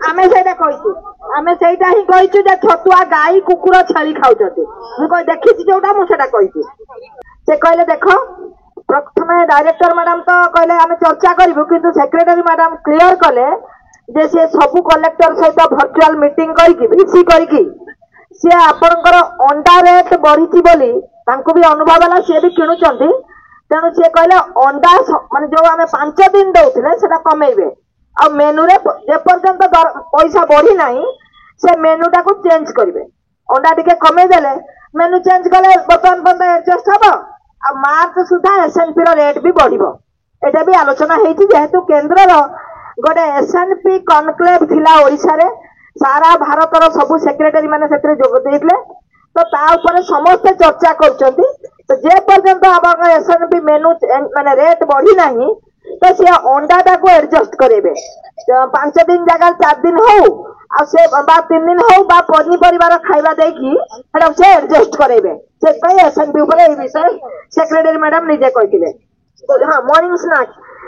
आमे सेटा कहिछु आमे सेटा ही कहिछु जे छतुआ गाई कुकुर छेली खाउछथि मु कहि देखिछि जोटा मु सेटा कहिछु से कहले देखो प्रथमे डायरेक्टर मैडम तो कहले आमे चर्चा करिबु किंतु सेक्रेटरी मैडम क्लियर कले जे से सब कलेक्टर सहित वर्चुअल मीटिंग करके भिसी करके सी आपणकर अंडा रेट बढ़ी बोली तांको भी अनुभव है सी भी किणुचंती तेणु सी कहले अंडा माने जो आमे 5 दिन दउथिले सेटा कमेइबे आ मेनू रे जे पर्यंत पैसा बढ़ी नाही से मेनू टा को चेंज करिवे अंडा टिके कमेइ देले मेनू चेंज कले बर्तमान बंद एडजस्ट हबो आ मार्च सुधा एसएनपी रो रेट भी बढ़िबो एटा भी आलोचना हेछि जेहेतु केंद्र रो गोटे एसएनपी कॉन्क्लेव थिला ओडिसा रे सारा भारत रो सब सेक्रेटरी माने सेतरे जोग देइले तो ता ऊपर समस्त चर्चा करछंती तो जे पर्यंत हमर एसएनपी मेनू माने रेट बढ़ी नाही तो से अंडा टा को एडजस्ट करेबे 5 दिन जगह 4 दिन हो आ से बा 3 दिन हो बा पनी परिवार खाइबा देकी एटा से एडजस्ट करेबे से कई एसएनपी ऊपर ए विषय सेक्रेटरी मैडम निजे कहिथिले हां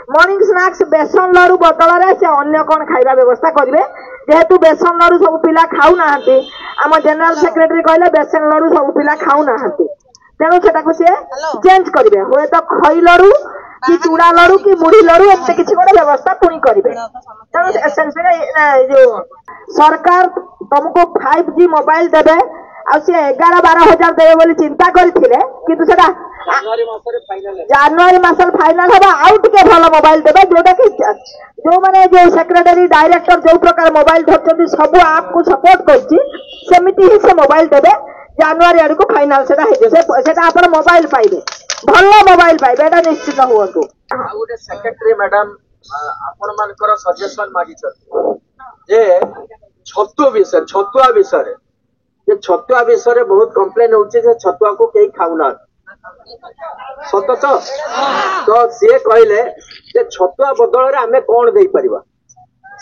मॉर्निंग स्नैक्स बेसन लडू बदल रे से अन्य कोन खाइबा व्यवस्था करिवे जेहेतु बेसन लडू सब पिला खाउ नाहंती हम जनरल सेक्रेटरी कहले बेसन लडू सब पिला खाउ नाहंती तेणु सेटा को से चेंज करिवे होय तो खई लडू कि चूड़ा लडू कि मुढ़ी लडू एते किछि कोन व्यवस्था पुनी करिवे तेणु एसेंशियली जो सरकार तुमको 5G मोबाइल देबे आ से 11-12 हजार देबे बोली चिंता करथिले किंतु सेटा जनवरी मास फाइनल हबा आउ टिके भलो मोबाइल देबे जोटा कि जो माने जो सेक्रेटरी डायरेक्टर जो प्रकार मोबाइल धरछथि सब आप को सपोर्ट करछि सेमिति ही से मोबाइल देबे जनवरी आड़ को फाइनल सेटा हे सेटा आपण मोबाइल पाइबे भलो मोबाइल पाइबे एटा निश्चित होवतु गोटे सेक्रेटरी मैडम आपण मानकर सजेशन मागी जे छतुआ विषय बहुत कंप्लेन होचे जे छतुआ को केही खाउना सत तो सी कहले जे छतुआ बदल रे आमे कोन देई परिबा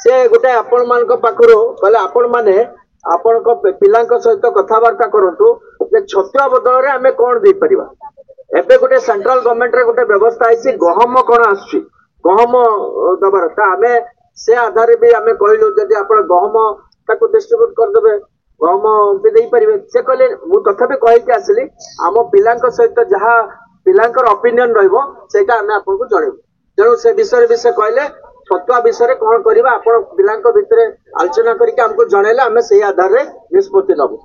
से गोटे आपण मान पाखरो कहले आपण माने आपण पिलांक सहित कथबार्ता करंतु जे छतुआ बदल रे आमे कोन देई परिबा एबे गोटे सेंट्रल गवर्नमेंट रे गोटे व्यवस्था आइछि गहम कोन आछि गहम दबर ता आमे से आधार भी आमे कहलु जदि आपण गहम ताको डिस्ट्रीब्यूट कर देबे गहम भी देई परिबे से कहले मु तथापि कहि के आसली आम पिलांक सहित जहा पिलांकर ओपिनियन रहइबो सेटा आमे आपन को जणेबो तेणु से विषय कहले छतुआ विषय कौन करबा आपण पिलांक भितरे आलोचना करके हमको जणेले आमे सेही आधार रे निष्पत्ति नबो।